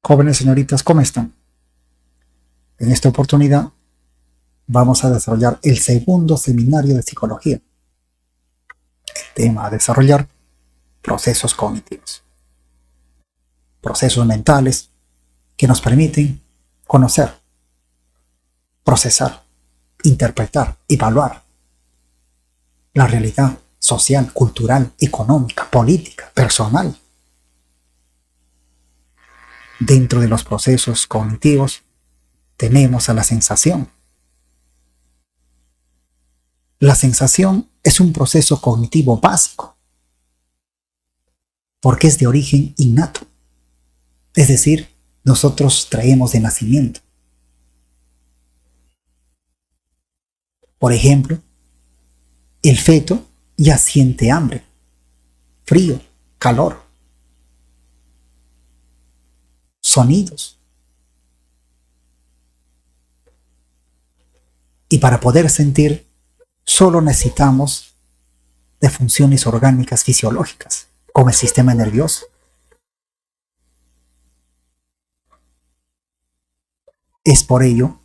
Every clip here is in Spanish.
Jóvenes señoritas, ¿cómo están? En esta oportunidad vamos a desarrollar el segundo seminario de psicología. El tema a desarrollar: procesos cognitivos. Procesos mentales que nos permiten conocer, procesar, interpretar, evaluar la realidad social, cultural, económica, política, personal. Dentro de los procesos cognitivos tenemos a la sensación. La sensación es un proceso cognitivo básico porque es de origen innato. Es decir, nosotros traemos de nacimiento. Por ejemplo, el feto ya siente hambre, frío, calor, sonidos. Y para poder sentir, solo necesitamos de funciones orgánicas fisiológicas, como el sistema nervioso. Es por ello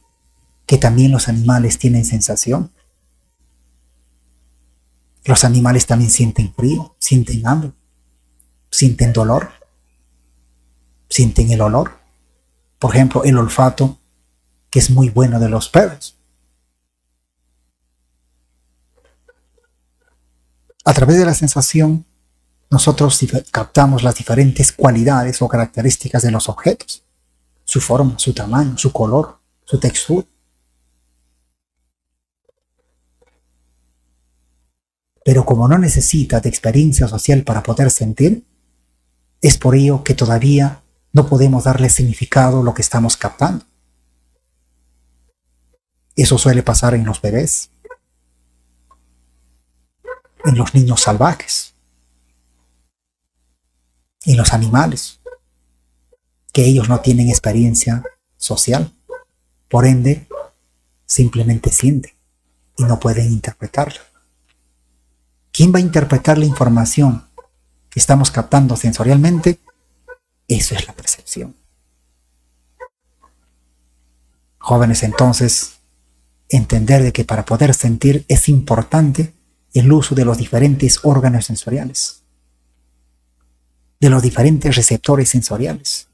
que también los animales tienen sensación. Los animales también sienten frío, sienten hambre, sienten dolor, sienten el olor. Por ejemplo, el olfato, que es muy bueno de los perros. A través de la sensación, nosotros captamos las diferentes cualidades o características de los objetos: su forma, su tamaño, su color, su textura. Pero como no necesita de experiencia social para poder sentir, es por ello que todavía no podemos darle significado a lo que estamos captando. Eso suele pasar en los bebés, en los niños salvajes, en los animales, que ellos no tienen experiencia social, por ende, simplemente sienten y no pueden interpretarla. ¿Quién va a interpretar la información que estamos captando sensorialmente? Eso es la percepción. Jóvenes, entonces, entender de que para poder sentir es importante el uso de los diferentes órganos sensoriales, de los diferentes receptores sensoriales,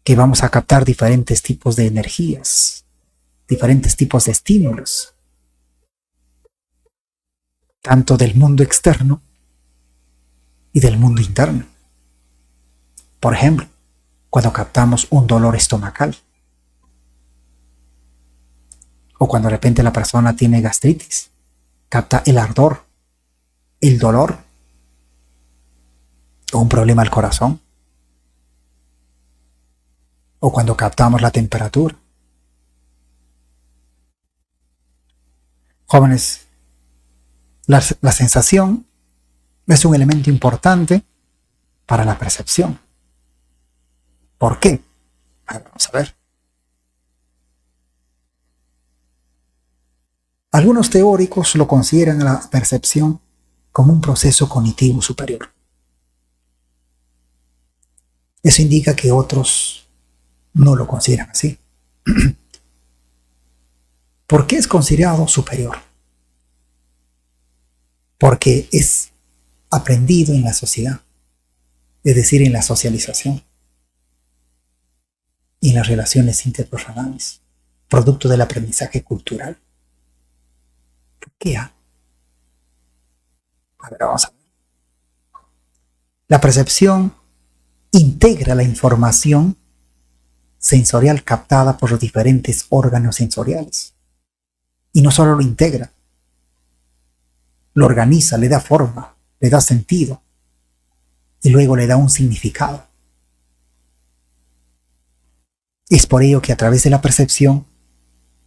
que vamos a captar diferentes tipos de energías, diferentes tipos de estímulos, tanto del mundo externo y del mundo interno. Por ejemplo, cuando captamos un dolor estomacal, o cuando de repente la persona tiene gastritis, capta el ardor, el dolor, o un problema al corazón, o cuando captamos la temperatura. Jóvenes, la sensación es un elemento importante para la percepción. ¿Por qué? Vamos a ver. Algunos teóricos lo consideran a la percepción como un proceso cognitivo superior. Eso indica que otros no lo consideran así. ¿Por qué es considerado superior? Porque es aprendido en la sociedad, es decir, en la socialización y en las relaciones interpersonales, producto del aprendizaje cultural. ¿Por qué? A ver, vamos a ver. La percepción integra la información sensorial captada por los diferentes órganos sensoriales. Y no solo lo integra, lo organiza, le da forma, le da sentido y luego le da un significado. Es por ello que a través de la percepción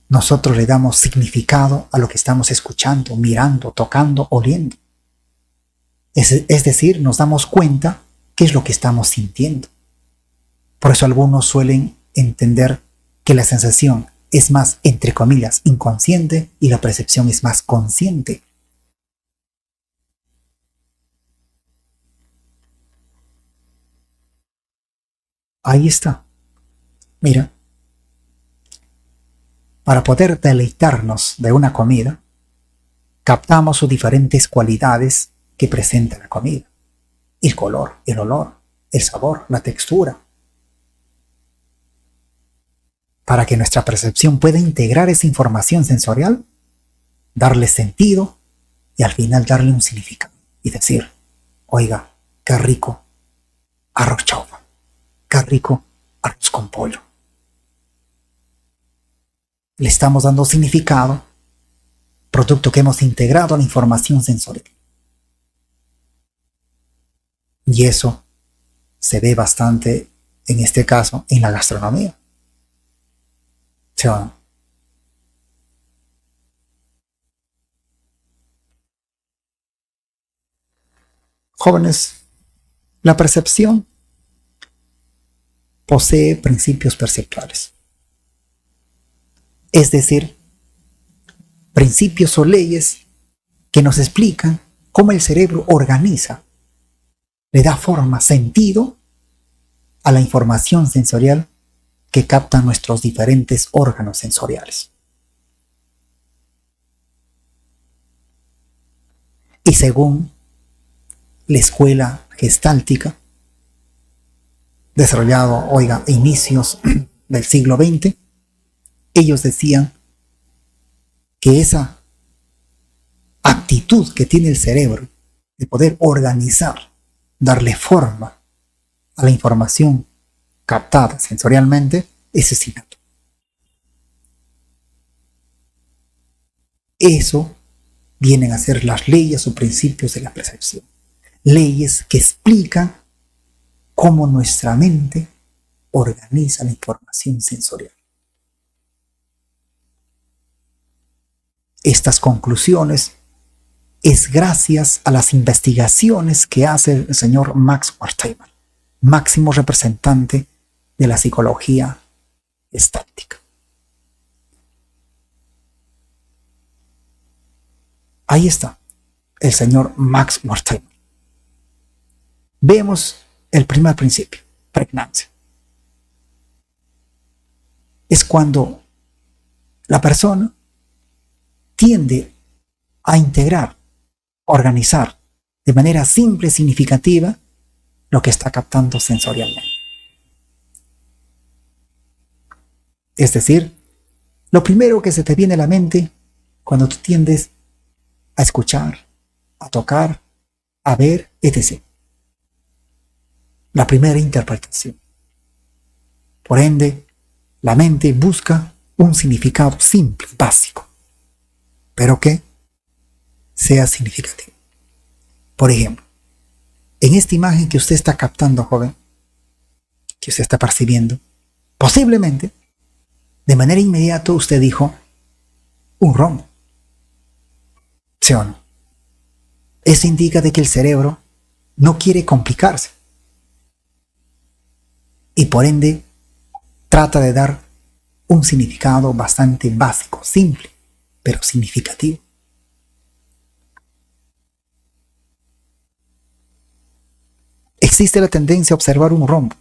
nosotros le damos significado a lo que estamos escuchando, mirando, tocando, oliendo. Es decir, nos damos cuenta qué es lo que estamos sintiendo. Por eso algunos suelen entender que la sensación es más, entre comillas, inconsciente y la percepción es más consciente. Ahí está. Mira, para poder deleitarnos de una comida, captamos sus diferentes cualidades que presenta la comida. El color, el olor, el sabor, la textura. Para que nuestra percepción pueda integrar esa información sensorial, darle sentido y al final darle un significado. Y decir, oiga, qué rico arroz chaufa, qué rico arroz con pollo. Le estamos dando significado, producto que hemos integrado a la información sensorial. Y eso se ve bastante, en este caso, en la gastronomía. ¿Sí o no? Jóvenes, la percepción posee principios perceptuales. Es decir, principios o leyes que nos explican cómo el cerebro organiza, le da forma, sentido a la información sensorial que captan nuestros diferentes órganos sensoriales. Y según la escuela gestáltica, desarrollado, oiga, a inicios del siglo XX, ellos decían que esa actitud que tiene el cerebro de poder organizar, darle forma a la información captada sensorialmente, es innato. Eso vienen a ser las leyes o principios de la percepción. Leyes que explican cómo nuestra mente organiza la información sensorial. Estas conclusiones es gracias a las investigaciones que hace el señor Max Wertheimer, máximo representante de la psicología estática. Ahí está el señor Max Wertheimer. Vemos el primer principio, pregnancia. Es cuando la persona tiende a integrar, organizar de manera simple y significativa lo que está captando sensorialmente. Es decir, lo primero que se te viene a la mente cuando tú tiendes a escuchar, a tocar, a ver, etc. La primera interpretación. Por ende, la mente busca un significado simple, básico, pero que sea significativo. Por ejemplo, en esta imagen que usted está captando, joven, que usted está percibiendo, posiblemente, de manera inmediata usted dijo, un rombo. ¿Sí o no? Eso indica de que el cerebro no quiere complicarse. Y por ende, trata de dar un significado bastante básico, simple, pero significativo. Existe la tendencia a observar un rombo,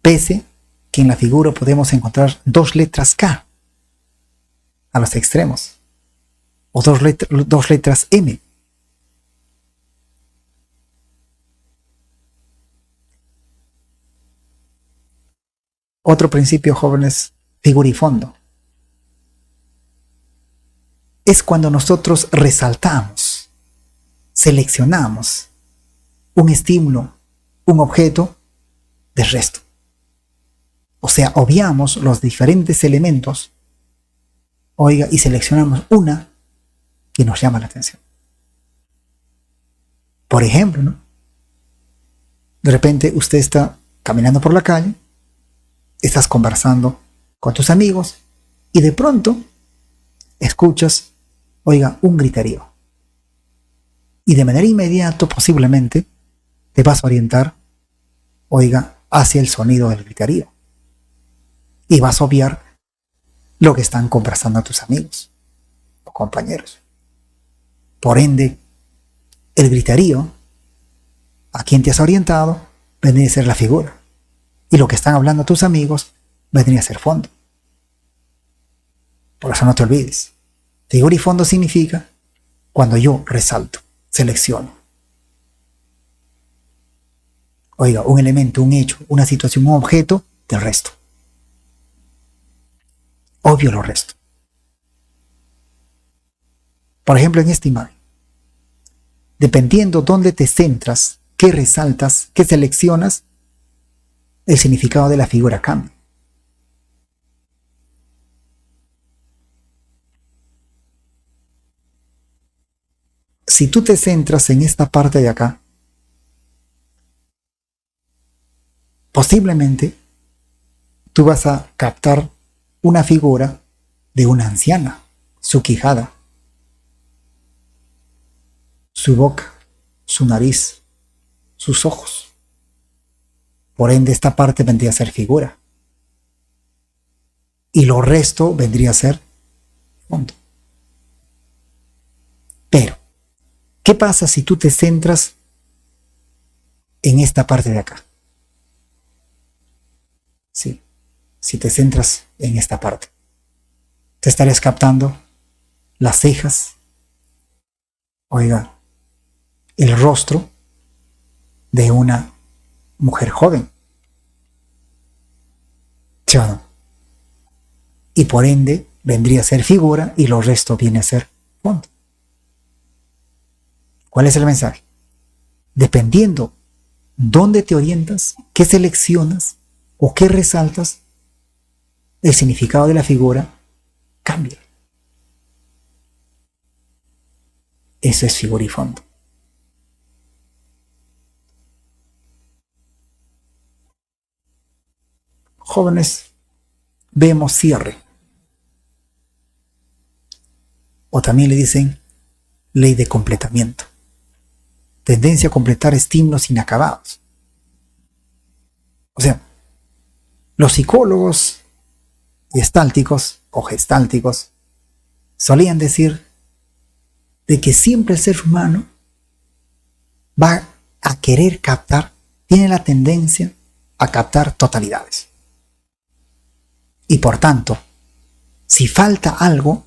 pese que en la figura podemos encontrar dos letras K a los extremos, o dos letras M. Otro principio, jóvenes, figura y fondo. Es cuando nosotros resaltamos, seleccionamos un estímulo, un objeto del resto. O sea, obviamos los diferentes elementos, oiga, y seleccionamos una que nos llama la atención. Por ejemplo, ¿no? De repente usted está caminando por la calle, estás conversando con tus amigos y de pronto escuchas, oiga, un griterío. Y de manera inmediata, posiblemente, te vas a orientar, oiga, hacia el sonido del griterío. Y vas a obviar lo que están conversando tus amigos o compañeros. Por ende, el griterío, a quien te has orientado, viene a ser la figura. Y lo que están hablando tus amigos vendría a ser fondo. Por eso no te olvides. Figura y fondo significa cuando yo resalto, selecciono. Oiga, un elemento, un hecho, una situación, un objeto del resto. Obvio lo resto. Por ejemplo, en esta imagen. Dependiendo dónde te centras, qué resaltas, qué seleccionas, el significado de la figura cambia. Si tú te centras en esta parte de acá, posiblemente tú vas a captar una figura de una anciana, su quijada, su boca, su nariz, sus ojos. Por ende, esta parte vendría a ser figura. Y lo resto vendría a ser fondo. Pero, ¿qué pasa si tú te centras en esta parte de acá? Sí, si te centras en esta parte, te estarías captando las cejas, oiga, el rostro de una mujer joven. ¿Sí o no? Y por ende vendría a ser figura y lo resto viene a ser fondo. ¿Cuál es el mensaje? Dependiendo dónde te orientas, qué seleccionas o qué resaltas, el significado de la figura cambia. Eso es figura y fondo. Jóvenes, vemos cierre. O también le dicen ley de completamiento. Tendencia a completar estímulos inacabados. O sea, los psicólogos gestálticos o gestálticos solían decir de que siempre el ser humano va a querer captar, tiene la tendencia a captar totalidades. Y por tanto, si falta algo,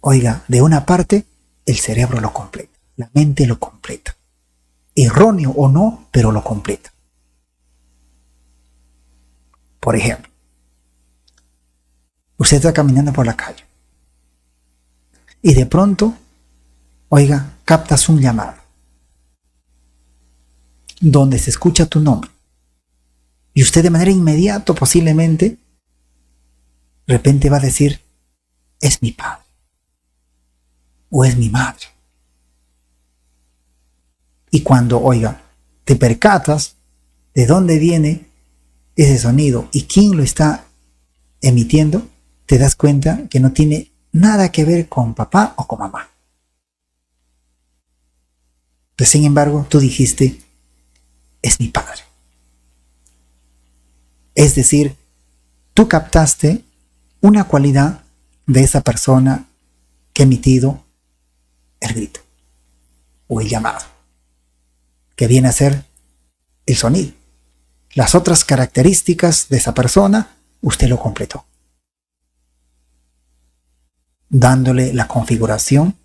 oiga, de una parte, el cerebro lo completa, la mente lo completa. Erróneo o no, pero lo completa. Por ejemplo, usted está caminando por la calle y de pronto, oiga, captas un llamado donde se escucha tu nombre y usted de manera inmediata, posiblemente, de repente va a decir, es mi padre o es mi madre. Y cuando, oiga, te percatas de dónde viene ese sonido y quién lo está emitiendo, te das cuenta que no tiene nada que ver con papá o con mamá. Pero sin embargo, tú dijiste, es mi padre. Es decir, tú captaste una cualidad de esa persona que ha emitido el grito o el llamado, que viene a ser el sonido. Las otras características de esa persona, usted lo completó, dándole la configuración.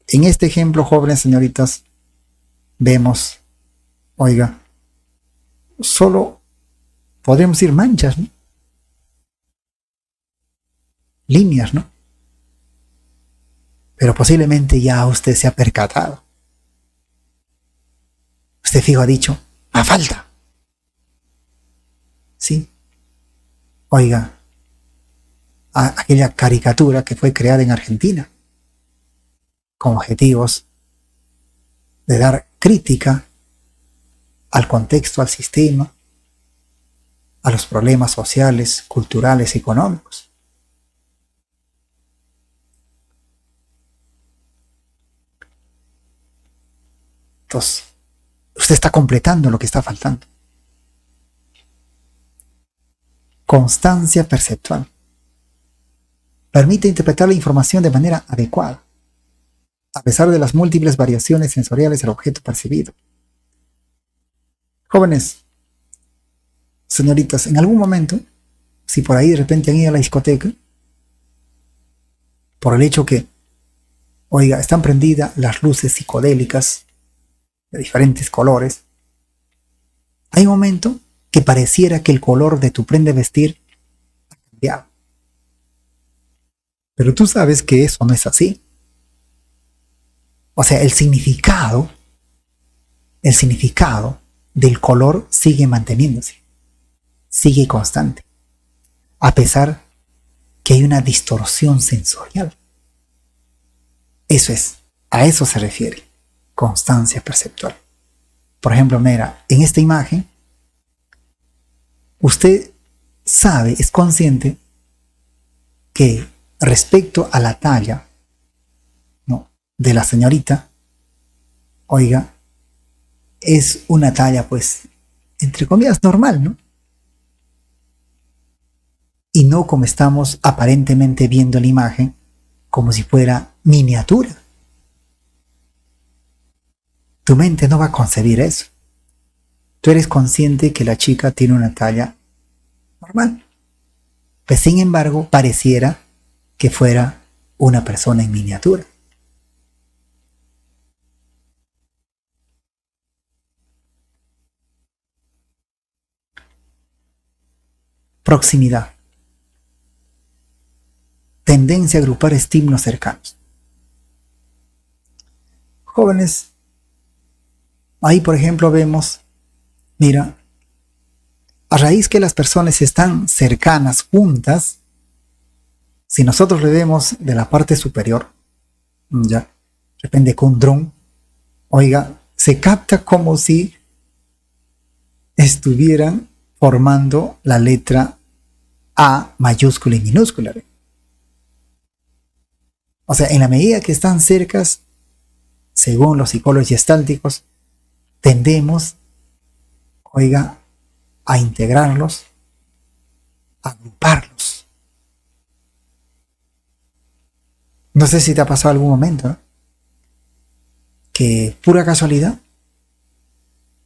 En este ejemplo, jóvenes señoritas, vemos, oiga, solo podríamos decir manchas, ¿no? Líneas, ¿no? Pero posiblemente ya usted se ha percatado. Usted fijo ha dicho, a falta. ¿Sí? Oiga, aquella caricatura que fue creada en Argentina con objetivos de dar crítica al contexto, al sistema, a los problemas sociales, culturales, económicos. Entonces, usted está completando lo que está faltando. Constancia perceptual. Permite interpretar la información de manera adecuada, a pesar de las múltiples variaciones sensoriales del objeto percibido. Jóvenes, señoritas, en algún momento, si por ahí de repente han ido a la discoteca, por el hecho que, oiga, están prendidas las luces psicodélicas de diferentes colores, hay un momento que pareciera que el color de tu prenda de vestir ha cambiado. Pero tú sabes que eso no es así. O sea, el significado del color sigue manteniéndose, sigue constante, a pesar que hay una distorsión sensorial. Eso es, a eso se refiere, constancia perceptual. Por ejemplo, mira, en esta imagen, usted sabe, es consciente que respecto a la talla, ¿no?, de la señorita, oiga, es una talla, pues, entre comillas, normal, ¿no? Y no como estamos aparentemente viendo la imagen, como si fuera miniatura. Tu mente no va a concebir eso. Tú eres consciente que la chica tiene una talla normal. Pues sin embargo, pareciera que fuera una persona en miniatura. Proximidad. Tendencia a agrupar estímulos cercanos. Jóvenes, ahí por ejemplo vemos, mira, a raíz que las personas están cercanas, juntas, si nosotros le vemos de la parte superior, ya, depende con un dron, oiga, se capta como si estuvieran formando la letra A mayúscula y minúscula. O sea, en la medida que están cercas, según los psicólogos gestálticos, tendemos, oiga, a integrarlos, a agruparlos. No sé si te ha pasado algún momento, ¿no?, que pura casualidad,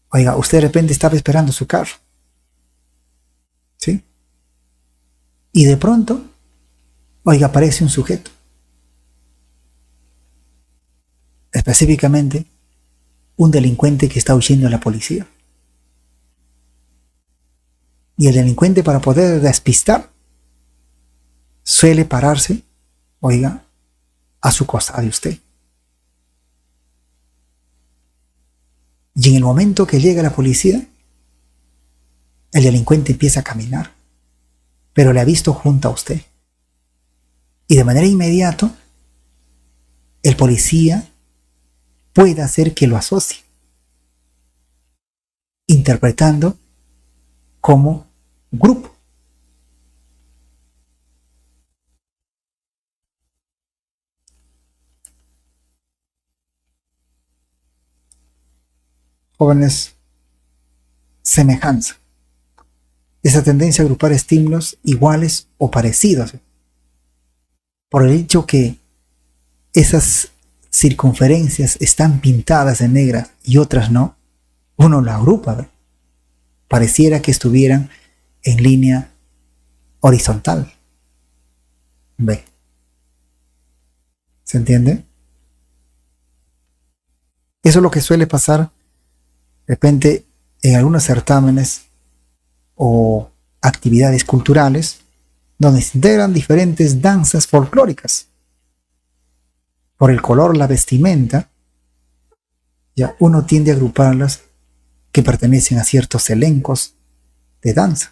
oiga, usted de repente estaba esperando su carro, ¿sí? Y de pronto, oiga, aparece un sujeto. Específicamente, un delincuente que está huyendo de la policía. Y el delincuente, para poder despistar, suele pararse, oiga, a su costado de usted. Y en el momento que llega la policía, el delincuente empieza a caminar, pero le ha visto junto a usted. Y de manera inmediata, el policía puede hacer que lo asocie, interpretando como grupo. Jóvenes, semejanza. Esa tendencia a agrupar estímulos iguales o parecidos, por el hecho que esas circunferencias están pintadas en negra y otras no, uno la agrupa, ¿ve? Pareciera que estuvieran en línea horizontal. ¿Ve? ¿Se entiende? Eso es lo que suele pasar de repente en algunos certámenes o actividades culturales donde se integran diferentes danzas folclóricas. Por el color, la vestimenta, ya uno tiende a agruparlas que pertenecen a ciertos elencos de danza.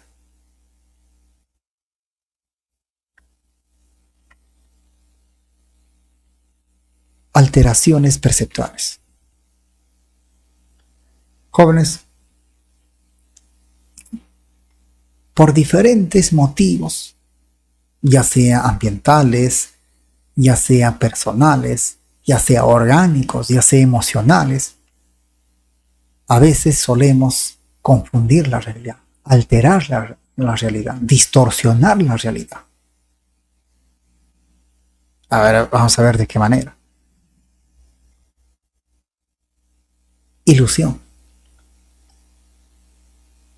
Alteraciones perceptuales. Jóvenes, por diferentes motivos, ya sea ambientales, ya sea personales, ya sea orgánicos, ya sea emocionales, a veces solemos confundir la realidad, alterar la realidad, distorsionar la realidad. A ver, vamos a ver de qué manera. ilusión.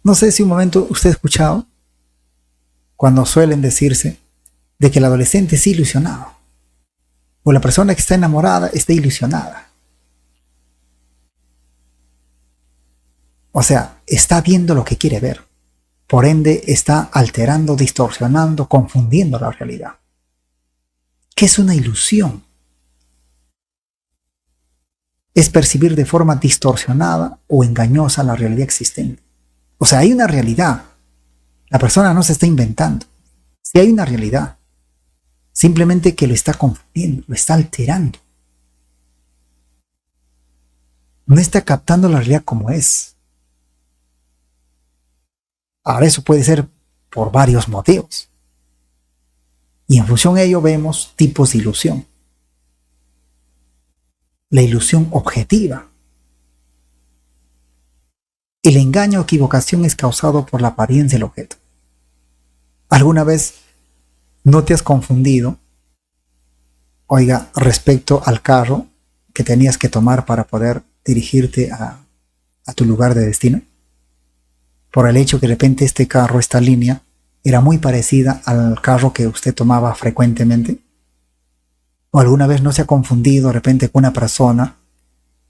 No sé si un momento usted ha escuchado cuando suelen decirse de que el adolescente es ilusionado o la persona que está enamorada está ilusionada. O sea, está viendo lo que quiere ver. Por ende, está alterando, distorsionando, confundiendo la realidad. ¿Qué es una ilusión? Es percibir de forma distorsionada o engañosa la realidad existente. O sea, hay una realidad. La persona no se está inventando. Sí hay una realidad. Simplemente que lo está confundiendo, lo está alterando. No está captando la realidad como es. Ahora eso puede ser por varios motivos. Y en función de ello vemos tipos de ilusión. La ilusión objetiva. El engaño o equivocación es causado por la apariencia del objeto. ¿Alguna vez no te has confundido, oiga, respecto al carro que tenías que tomar para poder dirigirte a tu lugar de destino? Por el hecho que de repente este carro, esta línea, era muy parecida al carro que usted tomaba frecuentemente. ¿O alguna vez no se ha confundido de repente con una persona,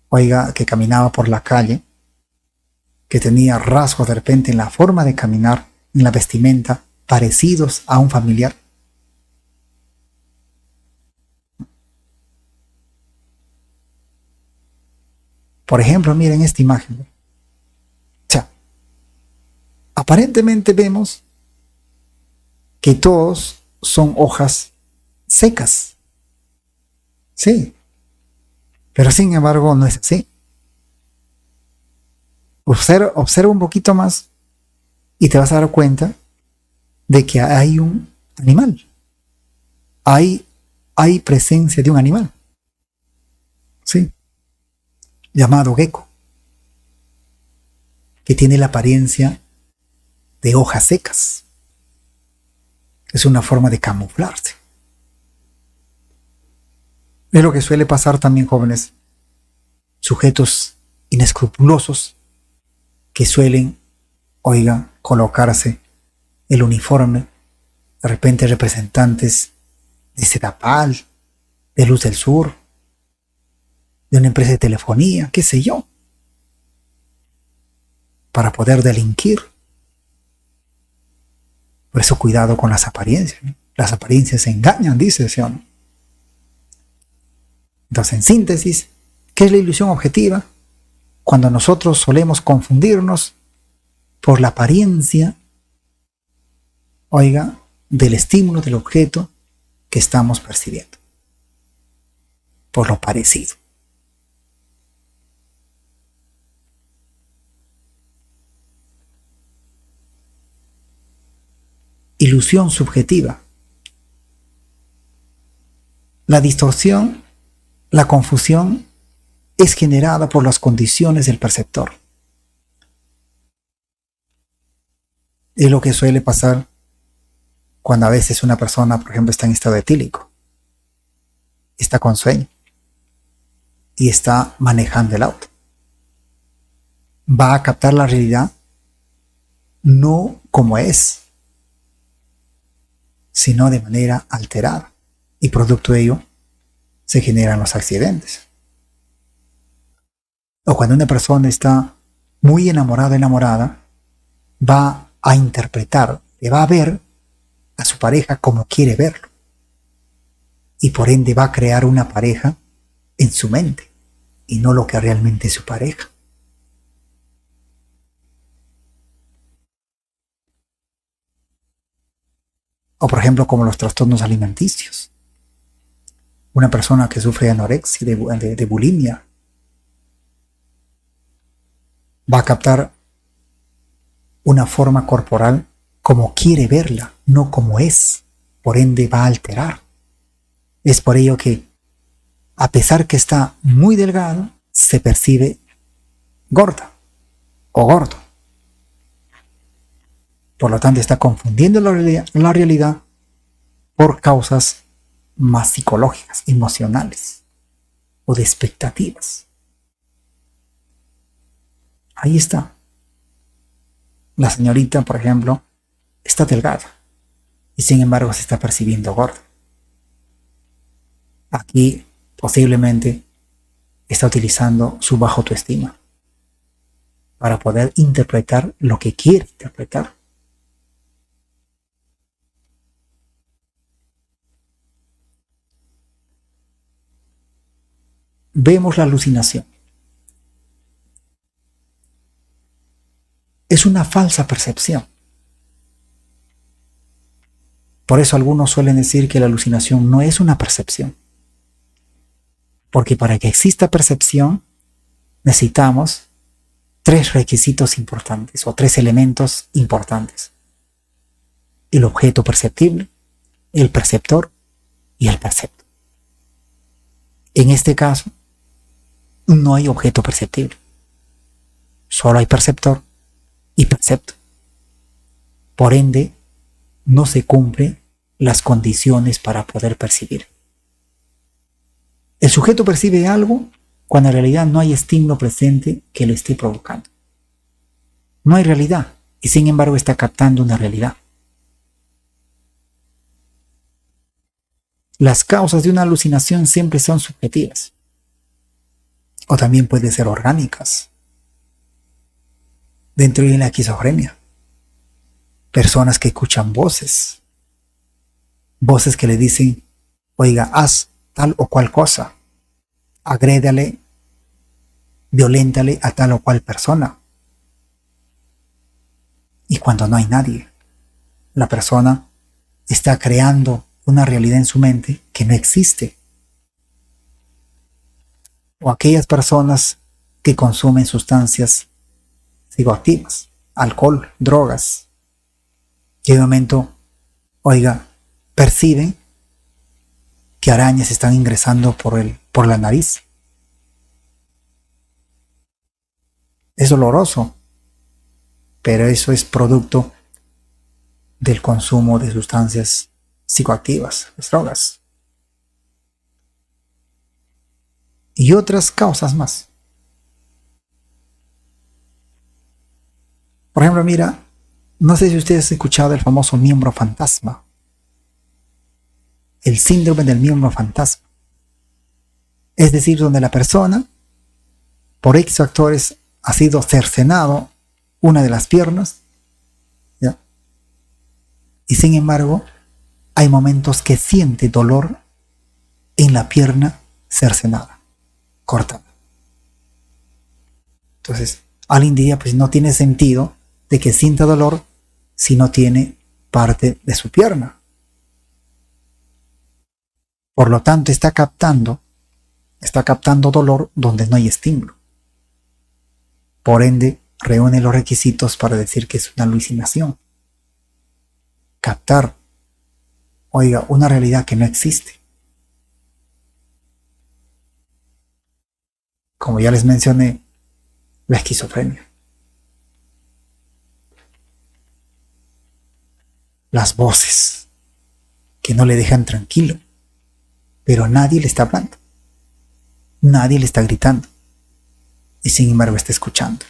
oiga, que caminaba por la calle, que tenía rasgos de repente en la forma de caminar, en la vestimenta, parecidos a un familiar? Por ejemplo, miren esta imagen. O sea, aparentemente vemos que todos son hojas secas. Sí, pero sin embargo no es así. Observa un poquito más y te vas a dar cuenta de que hay un animal. Hay presencia de un animal. Sí, llamado gecko, que tiene la apariencia de hojas secas. Es una forma de camuflarse. Es lo que suele pasar también, jóvenes, sujetos inescrupulosos que suelen, oiga, colocarse el uniforme, de repente representantes de Cetapal, de Luz del Sur, de una empresa de telefonía, qué sé yo, para poder delinquir. Por eso cuidado con las apariencias, ¿no? Las apariencias engañan, dice, ¿sí o no? Entonces, en síntesis, ¿qué es la ilusión objetiva? Cuando nosotros solemos confundirnos por la apariencia, oiga, del estímulo, del objeto que estamos percibiendo, por lo parecido. Ilusión subjetiva. La distorsión, la confusión es generada por las condiciones del perceptor. Es lo que suele pasar cuando a veces una persona, por ejemplo, está en estado etílico, está con sueño y está manejando el auto. Va a captar la realidad no como es, sino de manera alterada, y producto de ello se generan los accidentes. O cuando una persona está muy enamorada, va a interpretar, le va a ver a su pareja como quiere verlo, y por ende va a crear una pareja en su mente y no lo que realmente es su pareja. O por ejemplo, como los trastornos alimenticios. Una persona que sufre de anorexia, de bulimia, va a captar una forma corporal como quiere verla, no como es. Por ende va a alterar. Es por ello que, a pesar que está muy delgado, se percibe gorda o gordo. Por lo tanto, está confundiendo la realidad por causas más psicológicas, emocionales o de expectativas. Ahí está. La señorita, por ejemplo, está delgada y sin embargo se está percibiendo gorda. Aquí posiblemente está utilizando su baja autoestima para poder interpretar lo que quiere interpretar. Vemos la alucinación. Es una falsa percepción. Por eso algunos suelen decir que la alucinación no es una percepción. Porque para que exista percepción necesitamos 3 requisitos importantes o 3 elementos importantes. El objeto perceptible, el perceptor y el percepto. En este caso, no hay objeto perceptible. Solo hay perceptor y percepto. Por ende, no se cumplen las condiciones para poder percibir. El sujeto percibe algo cuando en realidad no hay estímulo presente que lo esté provocando. No hay realidad y sin embargo está captando una realidad. Las causas de una alucinación siempre son subjetivas o también pueden ser orgánicas. Dentro de la esquizofrenia, personas que escuchan voces que le dicen, oiga, haz tal o cual cosa, agrédale, violéntale a tal o cual persona. Y cuando no hay nadie, la persona está creando una realidad en su mente que no existe. O aquellas personas que consumen sustancias psicoactivas, alcohol, drogas, que de momento, oiga, perciben que arañas están ingresando por la nariz. Es doloroso, pero eso es producto del consumo de sustancias psicoactivas, las drogas. Y otras causas más. Por ejemplo, mira, no sé si ustedes han escuchado el famoso miembro fantasma. El síndrome del miembro fantasma. Es decir, donde la persona, por X factores, ha sido cercenado una de las piernas, ¿ya? Y sin embargo, hay momentos que siente dolor en la pierna cercenada, cortada. Entonces, alguien diría, pues no tiene sentido de que sienta dolor si no tiene parte de su pierna. Por lo tanto, está captando dolor donde no hay estímulo. Por ende, reúne los requisitos para decir que es una alucinación. Captar, oiga, una realidad que no existe. Como ya les mencioné, la esquizofrenia. Las voces que no le dejan tranquilo, pero nadie le está hablando, nadie le está gritando y sin embargo está escuchando.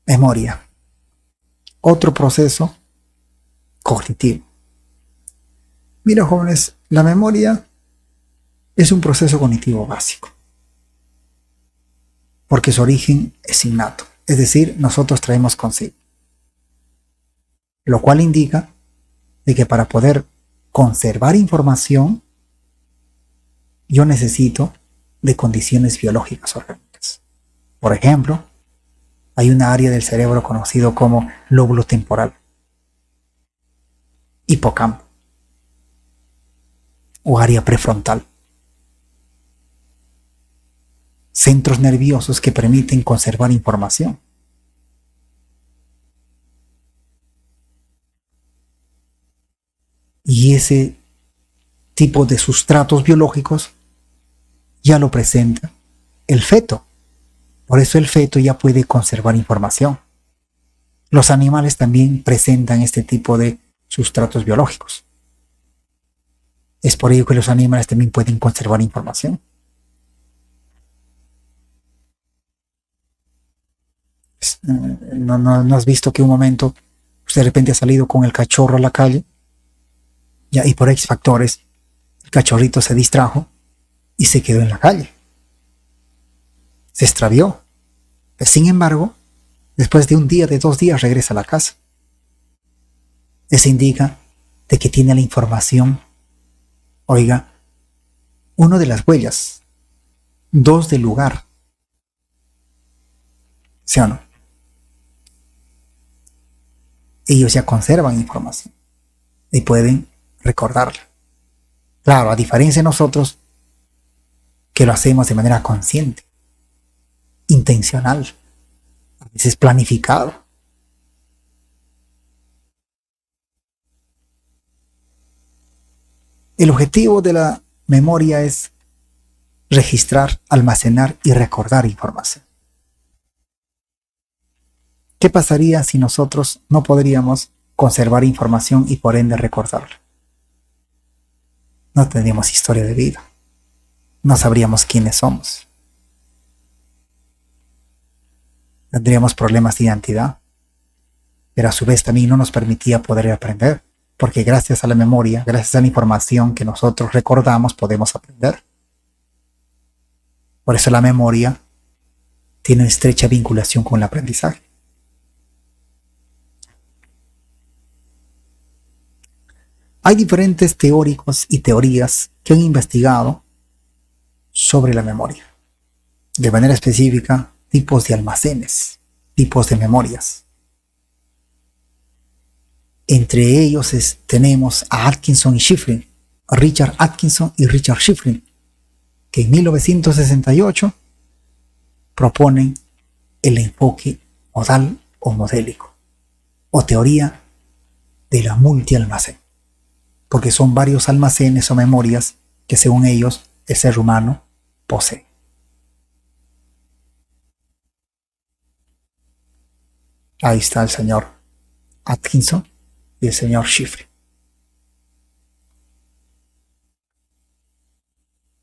Memoria, otro proceso cognitivo. Mira, jóvenes, la memoria es un proceso cognitivo básico, porque su origen es innato, es decir, nosotros traemos consigo, lo cual indica de que para poder conservar información, yo necesito de condiciones biológicas orgánicas. Por ejemplo, hay una área del cerebro conocido como lóbulo temporal, hipocampo o área prefrontal. Centros nerviosos que permiten conservar información. Y ese tipo de sustratos biológicos ya lo presenta el feto. Por eso el feto ya puede conservar información. Los animales también presentan este tipo de sustratos biológicos. Es por ello que los animales también pueden conservar información. No has visto que un momento usted de repente ha salido con el cachorro a la calle, ya, y por X factores el cachorrito se distrajo y se quedó en la calle, se extravió. Sin embargo, después de un día, de 2 días, regresa a la casa. Eso indica de que tiene la información. Oiga, 1 de las huellas, 2 del lugar. ¿Sí o no? Ellos ya conservan información y pueden recordarla. Claro, a diferencia de nosotros, que lo hacemos de manera consciente, intencional, a veces planificado. El objetivo de la memoria es registrar, almacenar y recordar información. ¿Qué pasaría si nosotros no podríamos conservar información y por ende recordarla? No tendríamos historia de vida. No sabríamos quiénes somos. Tendríamos problemas de identidad. Pero a su vez también no nos permitía poder aprender, porque gracias a la memoria, gracias a la información que nosotros recordamos, podemos aprender. Por eso la memoria tiene una estrecha vinculación con el aprendizaje. Hay diferentes teóricos y teorías que han investigado sobre la memoria. De manera específica, tipos de almacenes, tipos de memorias. Entre ellos tenemos a Atkinson y Shiffrin, a Richard Atkinson y Richard Shiffrin, que en 1968 proponen el enfoque modal o modélico, o teoría de la multialmacén, porque son varios almacenes o memorias que según ellos el ser humano posee. Ahí está el señor Atkinson y el señor Shiffrin.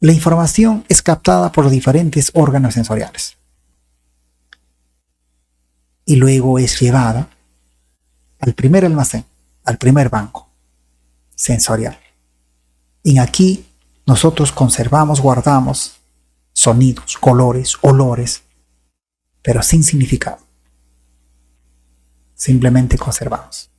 La información es captada por diferentes órganos sensoriales y luego es llevada al primer almacén, al primer banco sensorial. Y aquí nosotros conservamos, guardamos sonidos, colores, olores, pero sin significado. Simplemente conservamos.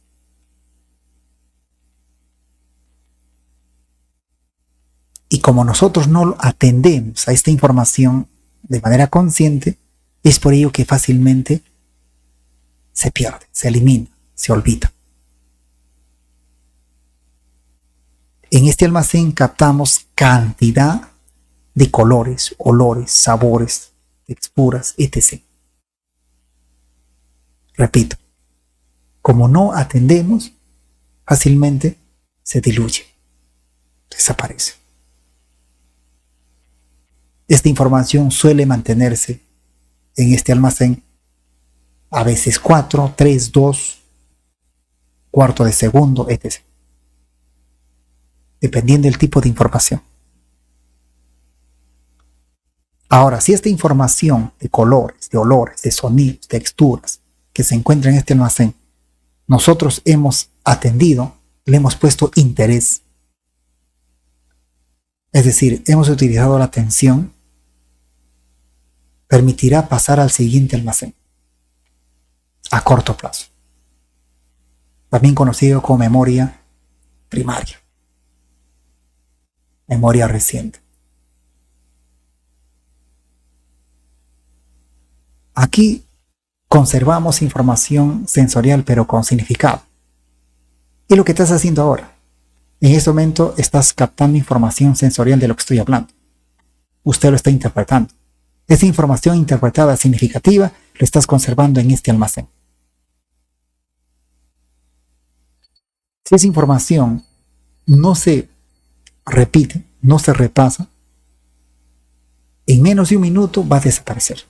Y como nosotros no atendemos a esta información de manera consciente, es por ello que fácilmente se pierde, se elimina, se olvida. En este almacén captamos cantidad de colores, olores, sabores, texturas, etc. Repito, como no atendemos, fácilmente se diluye, desaparece. Esta información suele mantenerse en este almacén a veces 4, 3, 2, cuarto de segundo, etc. Dependiendo del tipo de información. Ahora, si esta información de colores, de olores, de sonidos, texturas que se encuentra en este almacén, nosotros hemos atendido, le hemos puesto interés, es decir, hemos utilizado la atención, permitirá pasar al siguiente almacén a corto plazo, también conocido como memoria primaria, memoria reciente. Aquí conservamos información sensorial pero con significado. Y lo que estás haciendo ahora, en este momento estás captando información sensorial de lo que estoy hablando. Usted lo está interpretando. Esa información interpretada significativa lo estás conservando en este almacén. Si esa información no se repite, no se repasa, en menos de un minuto va a desaparecer.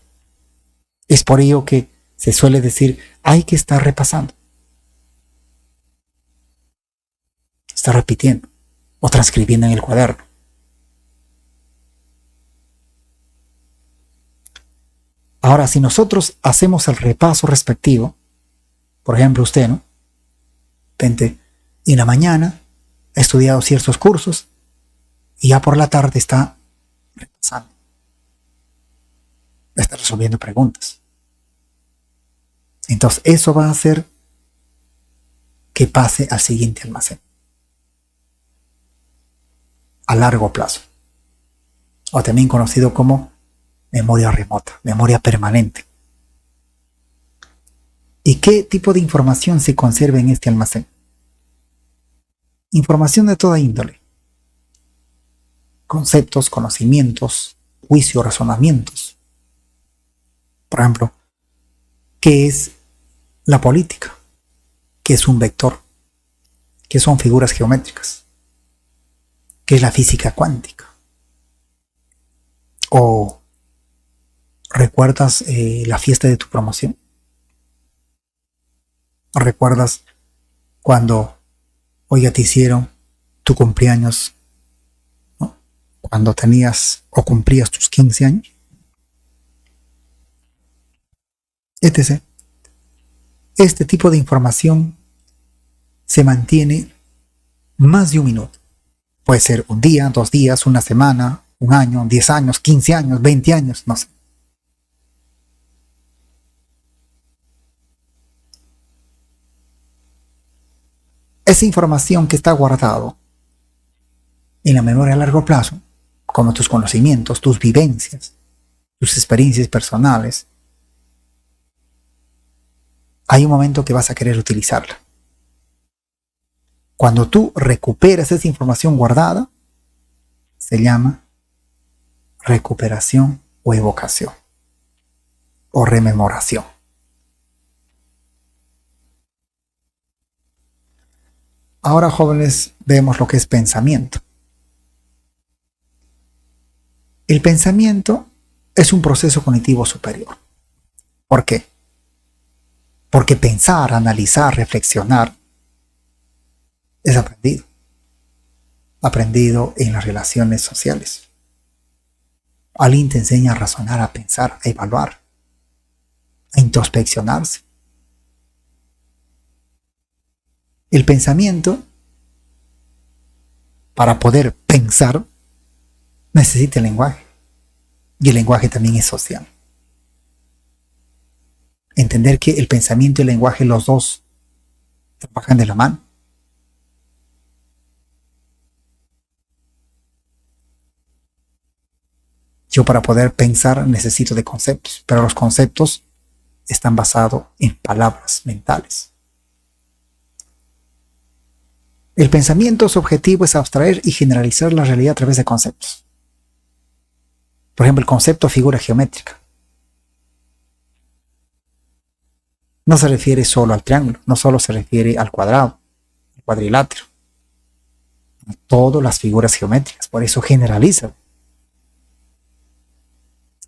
Es por ello que se suele decir, hay que estar repasando. Está repitiendo. o transcribiendo en el cuaderno. Ahora, si nosotros hacemos el repaso respectivo, por ejemplo usted, ¿no? En la mañana ha estudiado ciertos cursos y ya por la tarde está repasando, está resolviendo preguntas. Entonces eso va a hacer que pase al siguiente almacén a largo plazo, o también conocido como memoria remota, memoria permanente. ¿Y qué tipo de información se conserva en este almacén? Información de toda índole: conceptos, conocimientos, juicios, razonamientos. Por ejemplo, ¿qué es la política? ¿Qué es un vector? ¿Qué son figuras geométricas? ¿Qué es la física cuántica? ¿O recuerdas la fiesta de tu promoción? ¿O recuerdas cuando, oiga, te hicieron tu cumpleaños, ¿no? Cuando tenías o cumplías tus 15 años? Etc. Este tipo de información se mantiene más de un minuto. Puede ser un día, 2 días, una semana, un año, 10 años, 15 años, 20 años, no sé. Esa información que está guardado en la memoria a largo plazo, como tus conocimientos, tus vivencias, tus experiencias personales, hay un momento que vas a querer utilizarla. Cuando tú recuperas esa información guardada, se llama recuperación o evocación o rememoración. Ahora, jóvenes, vemos lo que es pensamiento. El pensamiento es un proceso cognitivo superior. ¿Por qué? Porque pensar, analizar, reflexionar es aprendido. Aprendido en las relaciones sociales. Alguien te enseña a razonar, a pensar, a evaluar, a introspeccionarse. El pensamiento, para poder pensar, necesita el lenguaje. Y el lenguaje también es social. Entender que el pensamiento y el lenguaje, los dos, trabajan de la mano. Yo, para poder pensar, necesito de conceptos, pero los conceptos están basados en palabras mentales. El pensamiento, su objetivo es abstraer y generalizar la realidad a través de conceptos. Por ejemplo, el concepto figura geométrica no se refiere solo al triángulo, no solo se refiere al cuadrado, al cuadrilátero, a todas las figuras geométricas, por eso generaliza.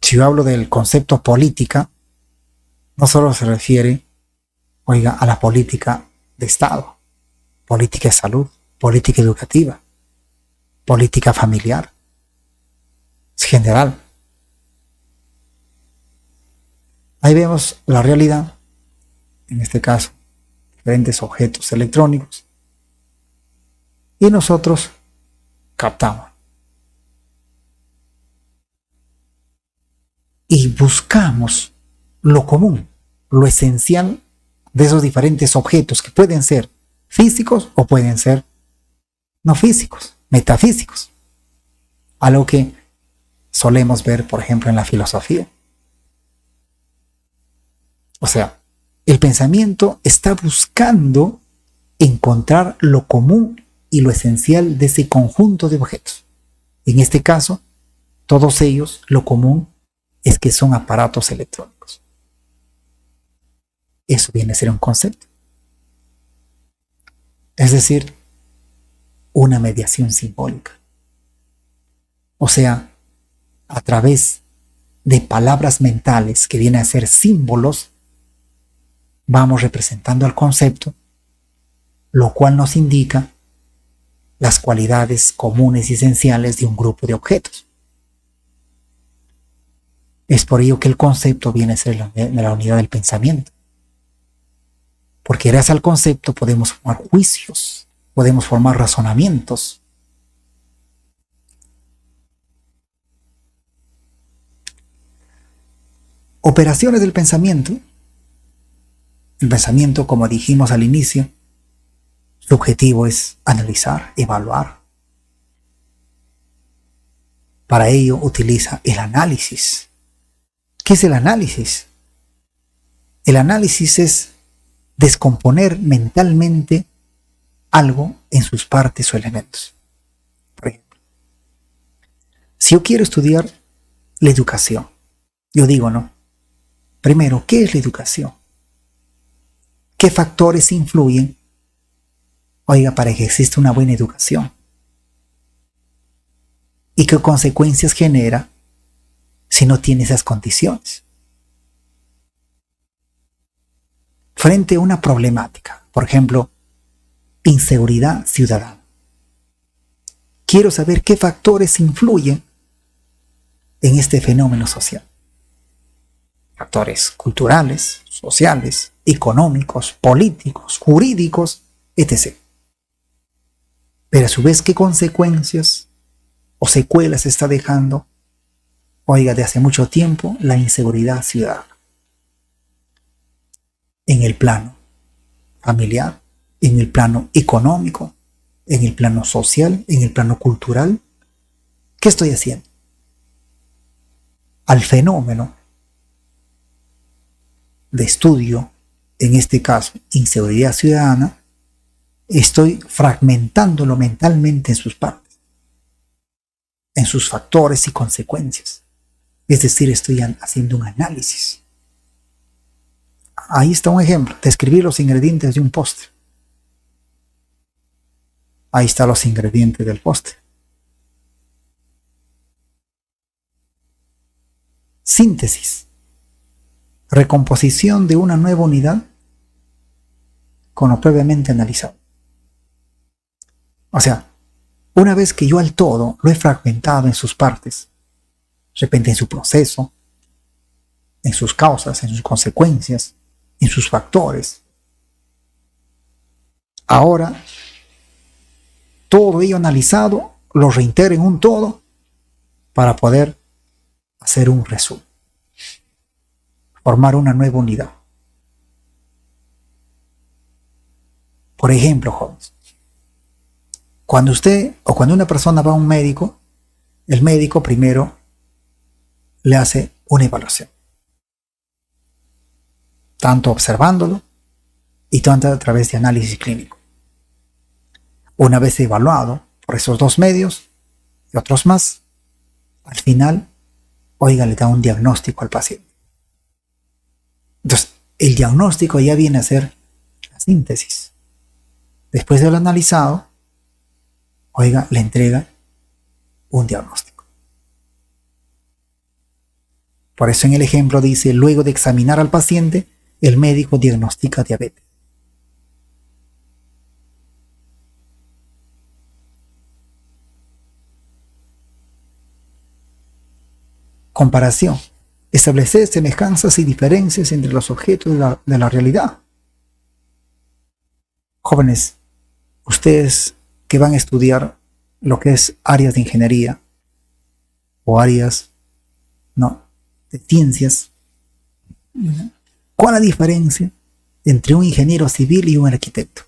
Si yo hablo del concepto política, no solo se refiere, oiga, a la política de Estado, política de salud, política educativa, política familiar. Es general. Ahí vemos la realidad, en este caso, diferentes objetos electrónicos, y nosotros captamos. Y buscamos lo común, lo esencial de esos diferentes objetos que pueden ser físicos o pueden ser no físicos, metafísicos. Algo que solemos ver, por ejemplo, en la filosofía. O sea, el pensamiento está buscando encontrar lo común y lo esencial de ese conjunto de objetos. En este caso, todos ellos, lo común es que son aparatos electrónicos. Eso viene a ser un concepto. Es decir, una mediación simbólica. O sea, a través de palabras mentales que vienen a ser símbolos, vamos representando al concepto, lo cual nos indica las cualidades comunes y esenciales de un grupo de objetos. Es por ello que el concepto viene a ser la unidad del pensamiento. Porque gracias al concepto podemos formar juicios, podemos formar razonamientos. Operaciones del pensamiento. El pensamiento, como dijimos al inicio, su objetivo es analizar, evaluar. Para ello utiliza el análisis. ¿Qué es el análisis? El análisis es descomponer mentalmente algo en sus partes o elementos. Por ejemplo, si yo quiero estudiar la educación, yo digo, ¿no? Primero, ¿qué es la educación? ¿Qué factores influyen, oiga, para que exista una buena educación? ¿Y qué consecuencias genera si no tiene esas condiciones? Frente a una problemática, por ejemplo, inseguridad ciudadana. Quiero saber qué factores influyen en este fenómeno social. Factores culturales, sociales, económicos, políticos, jurídicos, etc. Pero a su vez, ¿qué consecuencias o secuelas está dejando, oiga, de hace mucho tiempo, la inseguridad ciudadana? En el plano familiar, en el plano económico, en el plano social, en el plano cultural. ¿Qué estoy haciendo? Al fenómeno de estudio, en este caso, inseguridad ciudadana, estoy fragmentándolo mentalmente en sus partes, en sus factores y consecuencias. Es decir, estoy haciendo un análisis. Ahí está un ejemplo, describir los ingredientes de un postre. Ahí están los ingredientes del postre. Síntesis. Recomposición de una nueva unidad con lo previamente analizado. O sea, una vez que yo al todo lo he fragmentado en sus partes, de repente en su proceso, en sus causas, en sus consecuencias, en sus factores, ahora todo ello analizado lo reintegro en un todo para poder hacer un resumen, formar una nueva unidad. Por ejemplo, jóvenes, cuando usted o cuando una persona va a un médico, el médico primero le hace una evaluación, tanto observándolo y tanto a través de análisis clínico. Una vez evaluado por esos dos medios y otros más, al final, oiga, le da un diagnóstico al paciente. Entonces, el diagnóstico ya viene a ser la síntesis. Después de lo analizado, oiga, le entrega un diagnóstico. Por eso en el ejemplo dice, luego de examinar al paciente, el médico diagnostica diabetes. Comparación. Establecer semejanzas y diferencias entre los objetos de la realidad. Jóvenes, ustedes que van a estudiar lo que es áreas de ingeniería o áreas, ¿no?, de ciencias, ¿cuál es la diferencia entre un ingeniero civil y un arquitecto?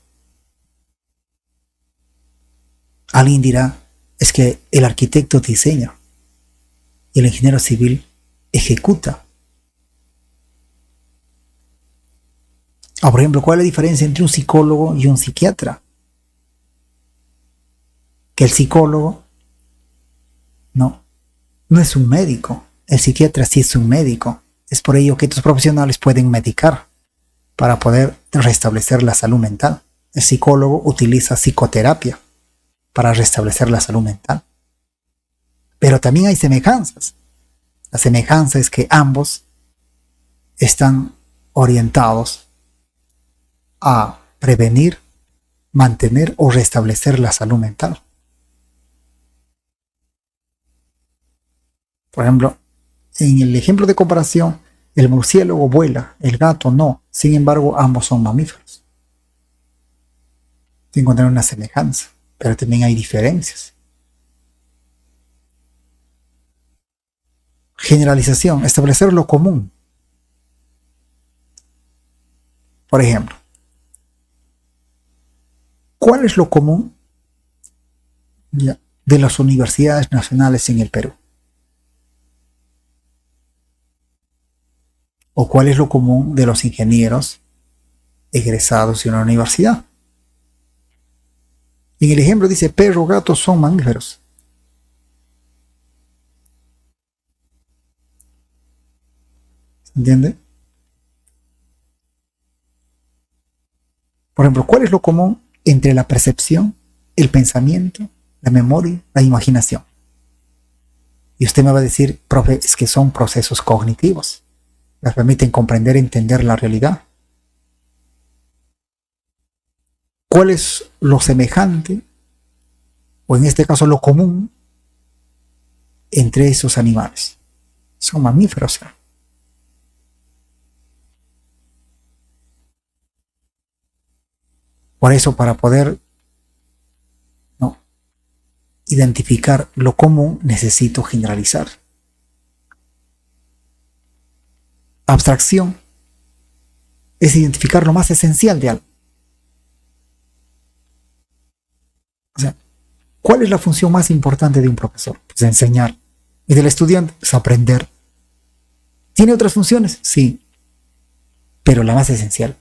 Alguien dirá, es que el arquitecto diseña y el ingeniero civil ejecuta. O por ejemplo, ¿cuál es la diferencia entre un psicólogo y un psiquiatra? Que el psicólogo no es un médico, el psiquiatra sí es un médico. Es por ello que estos profesionales pueden medicar para poder restablecer la salud mental. El psicólogo utiliza psicoterapia para restablecer la salud mental. Pero también hay semejanzas. La semejanza es que ambos están orientados a prevenir mantener o restablecer la salud mental. Por ejemplo, en el ejemplo de comparación, el murciélago vuela, el gato no. Sin embargo, ambos son mamíferos. Se encuentran una semejanza, pero también hay diferencias. Generalización, establecer lo común. Por ejemplo, ¿cuál es lo común de las universidades nacionales en el Perú? ¿O cuál es lo común de los ingenieros egresados de una universidad? En el ejemplo dice, perro, gatos son mamíferos. ¿Se entiende? Por ejemplo, ¿cuál es lo común entre la percepción, el pensamiento, la memoria, la imaginación? Y usted me va a decir, profe, es que son procesos cognitivos. Nos permiten comprender, entender la realidad. ¿Cuál es lo semejante, o en este caso lo común, entre esos animales? Son mamíferos. Por eso, para poder identificar lo común, necesito generalizar. Abstracción es identificar lo más esencial de algo. O sea, ¿cuál es la función más importante de un profesor? Pues enseñar. Y del estudiante, pues aprender. ¿Tiene otras funciones? Sí, pero la más esencial.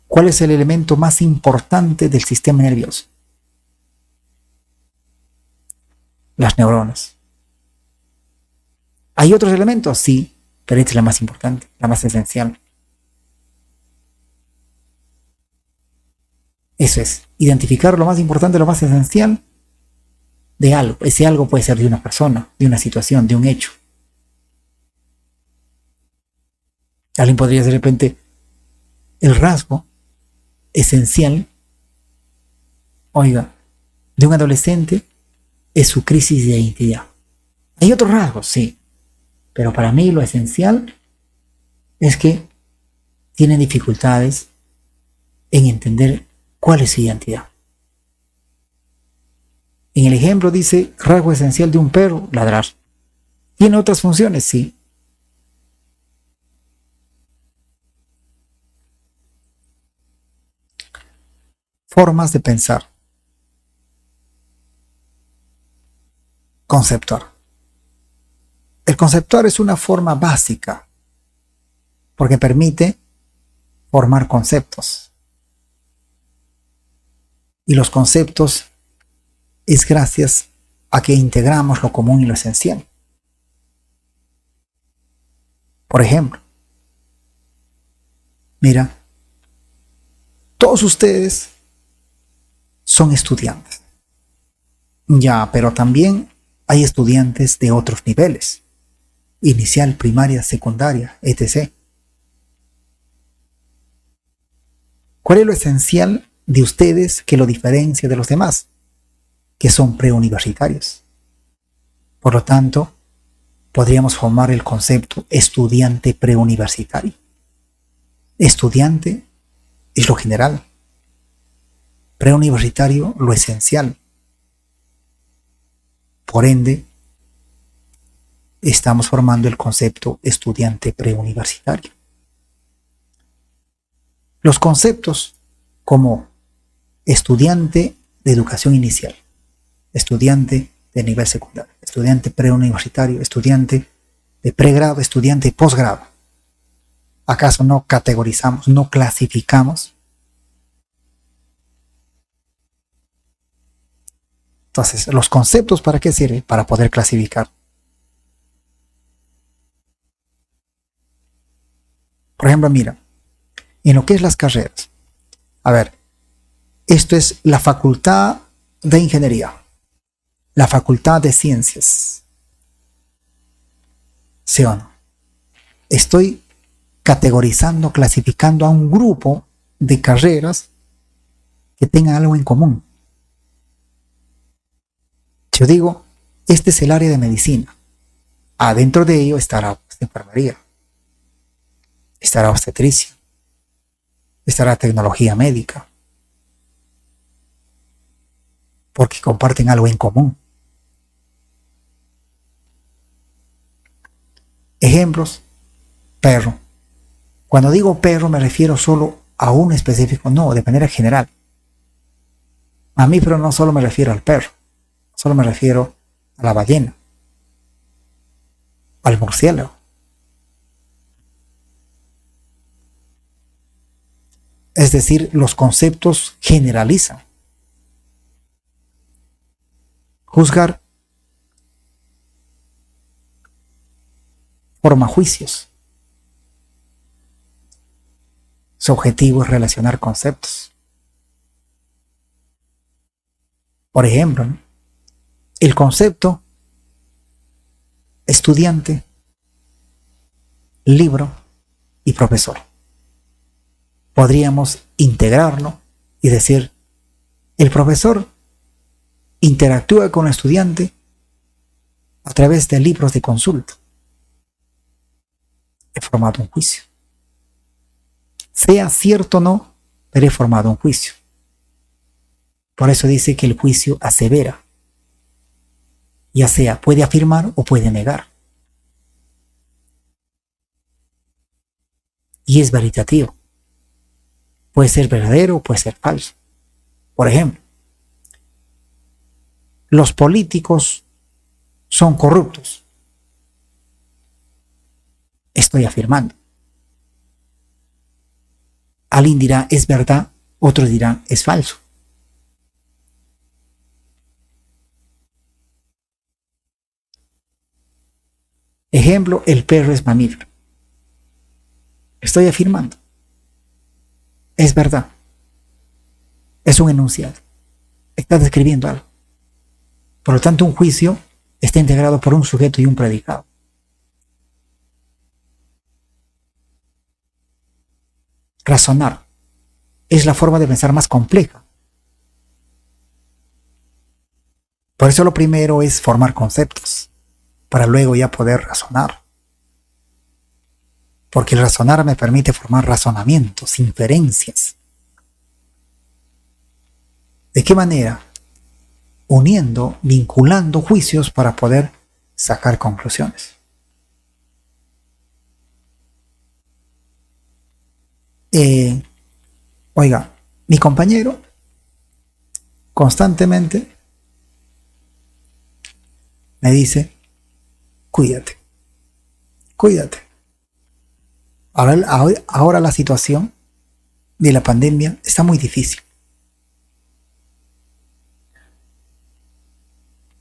¿Cuál es el elemento más importante del sistema nervioso? Las neuronas. ¿Hay otros elementos? Sí, pero esta es la más importante, la más esencial. Eso es, identificar lo más importante, lo más esencial de algo. Ese algo puede ser de una persona, de una situación, de un hecho. Alguien podría decir de repente, el rasgo esencial, oiga, de un adolescente es su crisis de identidad. Hay otros rasgos, sí, pero para mí lo esencial es que tienen dificultades en entender cuál es su identidad. En el ejemplo dice, rasgo esencial de un perro, ladrar. ¿Tiene otras funciones? Sí. Formas de pensar. Conceptuar. El conceptuar es una forma básica porque permite formar conceptos. Y los conceptos es gracias a que integramos lo común y lo esencial. Por ejemplo, mira, todos ustedes son estudiantes. Ya, pero también hay estudiantes de otros niveles. Inicial, primaria, secundaria, etc. ¿Cuál es lo esencial de ustedes que lo diferencia de los demás? Que son preuniversitarios. Por lo tanto, podríamos formar el concepto estudiante preuniversitario. Estudiante es lo general. Preuniversitario, lo esencial. Por ende, estamos formando el concepto estudiante preuniversitario. Los conceptos como estudiante de educación inicial, estudiante de nivel secundario, estudiante preuniversitario, estudiante de pregrado, estudiante de posgrado. ¿Acaso no categorizamos, no clasificamos? Entonces, ¿los conceptos para qué sirven? Para poder clasificar. Por ejemplo, mira, en lo que es las carreras. A ver, esto es la facultad de ingeniería, la facultad de ciencias. ¿Sí o no? Estoy categorizando, clasificando a un grupo de carreras que tengan algo en común. Yo digo, este es el área de medicina. Adentro de ello estará enfermería, estará obstetricia, estará tecnología médica, porque comparten algo en común. Ejemplos: perro. Cuando digo perro me refiero solo a un específico, no, de manera general. Mamífero no solo me refiero al perro, solo me refiero a la ballena, al murciélago. Es decir, los conceptos generalizan. Juzgar forma juicios. Su objetivo es relacionar conceptos. Por ejemplo, ¿no?, el concepto estudiante, libro y profesor. Podríamos integrarlo y decir, el profesor interactúa con el estudiante a través de libros de consulta. He formado un juicio. Sea cierto o no, pero he formado un juicio. Por eso dice que el juicio asevera. Ya sea puede afirmar o puede negar. Y es veritativo. Puede ser verdadero o puede ser falso. Por ejemplo, los políticos son corruptos. Estoy afirmando. Alguien dirá es verdad, otros dirán es falso. Ejemplo, el perro es mamífero. Estoy afirmando. Es verdad. Es un enunciado. Está describiendo algo. Por lo tanto, un juicio está integrado por un sujeto y un predicado. Razonar es la forma de pensar más compleja. Por eso lo primero es formar conceptos, para luego ya poder razonar. Porque el razonar me permite formar razonamientos, inferencias. ¿De qué manera? Uniendo, vinculando juicios para poder sacar conclusiones. Oiga, mi compañero constantemente me dice, cuídate, cuídate. Ahora la situación de la pandemia está muy difícil.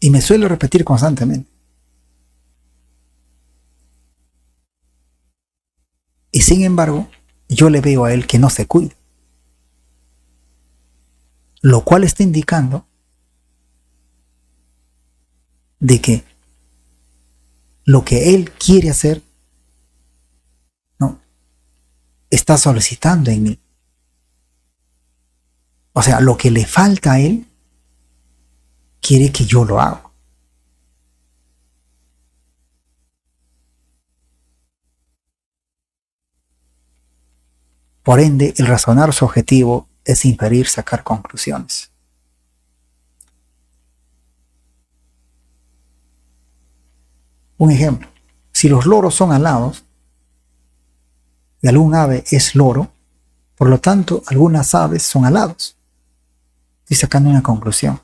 Y me suelo repetir constantemente. Y sin embargo, yo le veo a él que no se cuida. Lo cual está indicando de que lo que él quiere hacer no está solicitando en mí. O sea, lo que le falta a él quiere que yo lo haga. Por ende, el razonar su objetivo es inferir, sacar conclusiones. Un ejemplo, si los loros son alados y algún ave es loro, por lo tanto, algunas aves son alados. Estoy sacando una conclusión.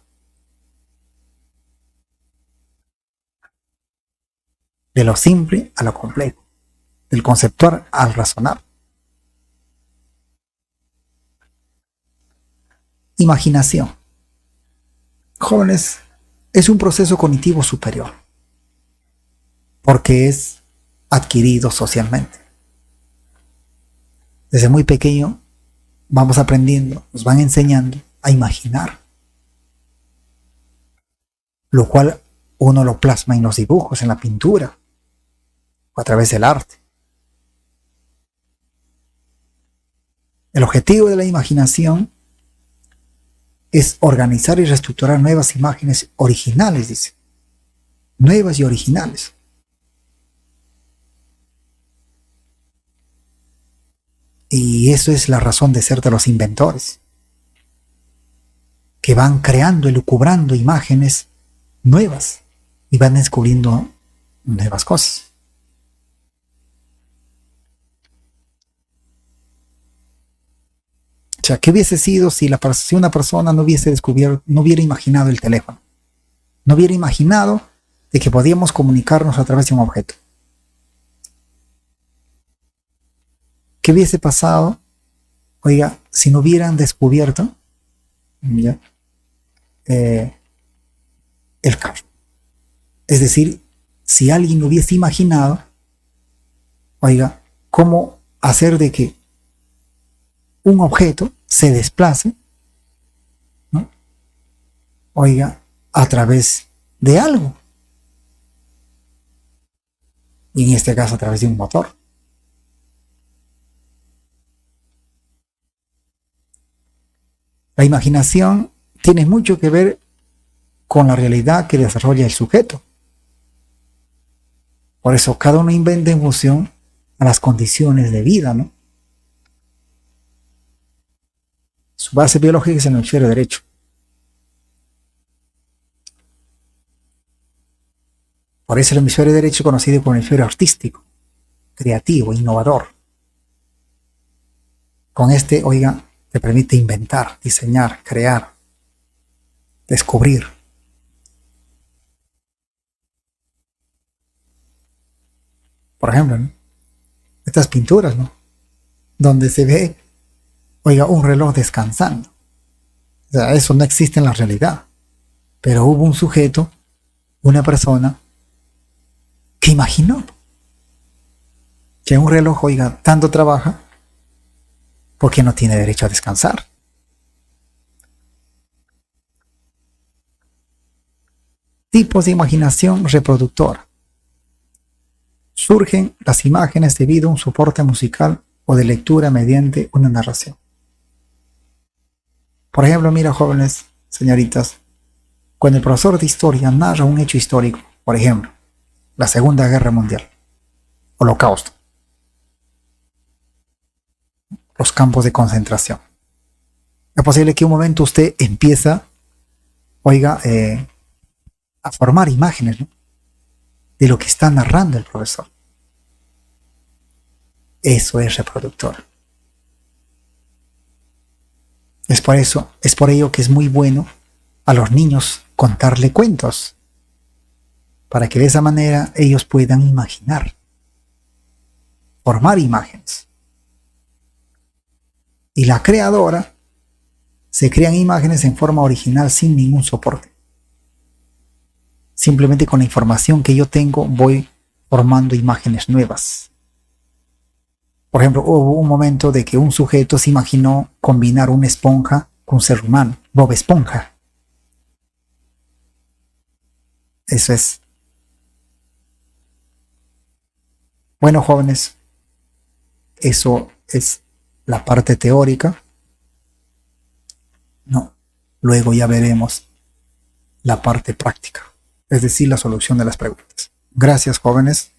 De lo simple a lo complejo, del conceptual al razonar. Imaginación. Jóvenes, es un proceso cognitivo superior, porque es adquirido socialmente. Desde muy pequeño vamos aprendiendo, nos van enseñando a imaginar, lo cual uno lo plasma en los dibujos, en la pintura, o a través del arte. El objetivo de la imaginación es organizar y reestructurar nuevas imágenes originales, dice. Nuevas y originales. Y eso es la razón de ser de los inventores, que van creando, elucubrando imágenes nuevas y van descubriendo nuevas cosas. O sea, ¿qué hubiese sido si una persona no hubiese descubierto, no hubiera imaginado el teléfono? No hubiera imaginado de que podíamos comunicarnos a través de un objeto. ¿Qué hubiese pasado, oiga, si no hubieran descubierto ¿ya? El carro? Es decir, si alguien hubiese imaginado, oiga, cómo hacer de que un objeto se desplace, ¿no? Oiga, a través de algo. Y en este caso a través de un motor. La imaginación tiene mucho que ver con la realidad que desarrolla el sujeto. Por eso cada uno inventa en función a las condiciones de vida, ¿no? Su base biológica es en el hemisferio derecho. Por eso el hemisferio derecho es conocido como el hemisferio artístico, creativo, innovador. Con este, oiga, te permite inventar, diseñar, crear, descubrir. Por ejemplo, ¿no? Estas pinturas, ¿no? Donde se ve, oiga, un reloj descansando. O sea, eso no existe en la realidad. Pero hubo un sujeto, una persona, que imaginó que un reloj, oiga, tanto trabaja porque no tiene derecho a descansar. Tipos de imaginación reproductora. Surgen las imágenes debido a un soporte musical o de lectura mediante una narración. Por ejemplo, mira, jóvenes, señoritas, cuando el profesor de historia narra un hecho histórico, por ejemplo, la Segunda Guerra Mundial, Holocausto, los campos de concentración. Es posible que un momento usted empieza, oiga, a formar imágenes, ¿no? De lo que está narrando el profesor. Eso es reproductor. Es por ello que es muy bueno a los niños contarle cuentos, para que de esa manera ellos puedan imaginar, formar imágenes. Y la creadora se crean imágenes en forma original sin ningún soporte. Simplemente con la información que yo tengo voy formando imágenes nuevas. Por ejemplo, hubo un momento de que un sujeto se imaginó combinar una esponja con un ser humano, Bob Esponja. Eso es. Bueno, jóvenes, eso es la parte teórica. No, luego ya veremos la parte práctica, es decir, la solución de las preguntas. Gracias, jóvenes.